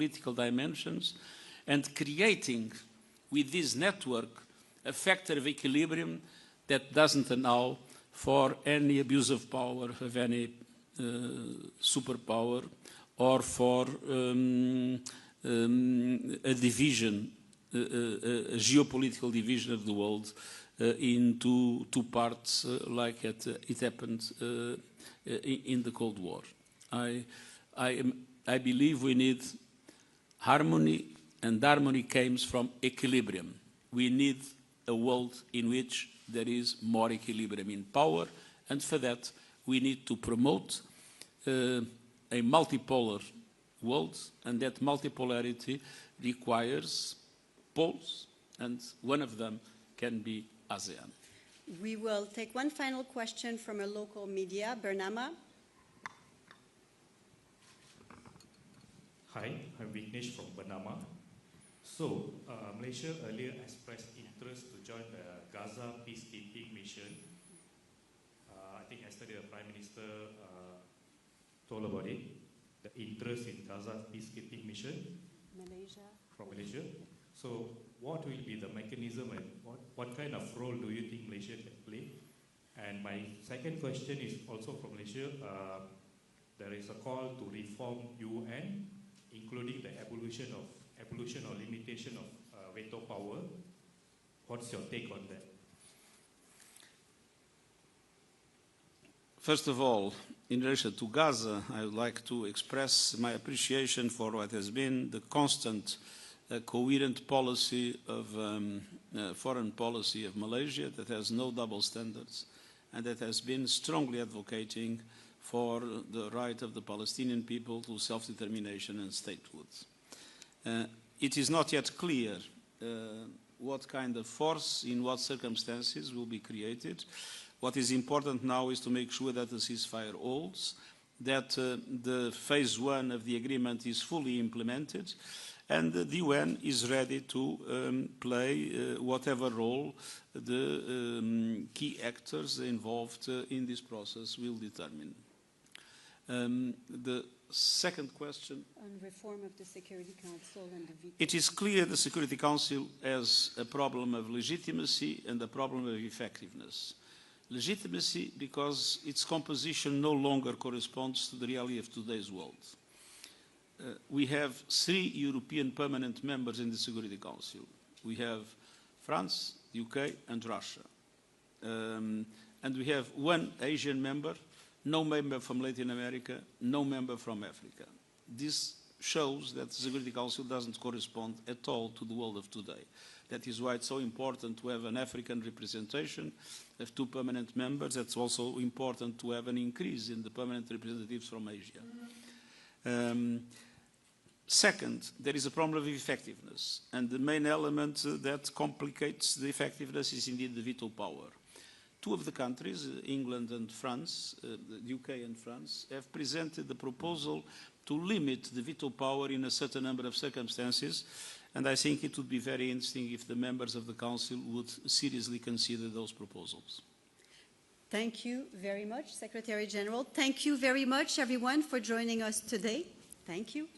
geopolitical dimensions, and creating with this network a factor of equilibrium that doesn't allow for any abuse of power of any superpower, or for a division, a geopolitical division of the world into two parts like it happened in the Cold War. I believe we need harmony, and harmony comes from equilibrium. We need a world in which there is more equilibrium in power, and for that we need to promote a multipolar world, and that multipolarity requires poles, and one of them can be ASEAN. We will take one final question from a local media, Bernama. Hi, I'm Vignesh from Bernama. So, Malaysia earlier expressed interest to join the Gaza peacekeeping mission. I think yesterday the Prime Minister told about it, the interest in Gaza peacekeeping mission. Malaysia. From Malaysia. So, what will be the mechanism, and what kind of role do you think Malaysia can play? And my second question is also from Malaysia. There is a call to reform UN, including the abolition or limitation of veto power. What's your take on that? First of all, in relation to Gaza, I would like to express my appreciation for what has been the constant, coherent policy of foreign policy of Malaysia that has no double standards, and that has been strongly advocating for the right of the Palestinian people to self-determination and statehood. It is not yet clear what kind of force, in what circumstances will be created. What is important now is to make sure that the ceasefire holds, that the phase one of the agreement is fully implemented, and the UN is ready to play whatever role the key actors involved in this process will determine. The second question. On reform of the Security Council and the veto. It is clear the Security Council has a problem of legitimacy and a problem of effectiveness. Legitimacy because its composition no longer corresponds to the reality of today's world. We have 3 European permanent members in the Security Council. We have France, UK and Russia. And we have 1 Asian member, no member from Latin America, no member from Africa. This shows that the Security Council doesn't correspond at all to the world of today. That is why it's so important to have an African representation of 2 permanent members. It's also important to have an increase in the permanent representatives from Asia. Second, there is a problem of effectiveness, and the main element that complicates the effectiveness is indeed the veto power. 2 of the countries, England and France, the UK and France, have presented the proposal to limit the veto power in a certain number of circumstances, and I think it would be very interesting if the members of the Council would seriously consider those proposals. Thank you very much, Secretary General. Thank you very much, everyone, for joining us today. Thank you.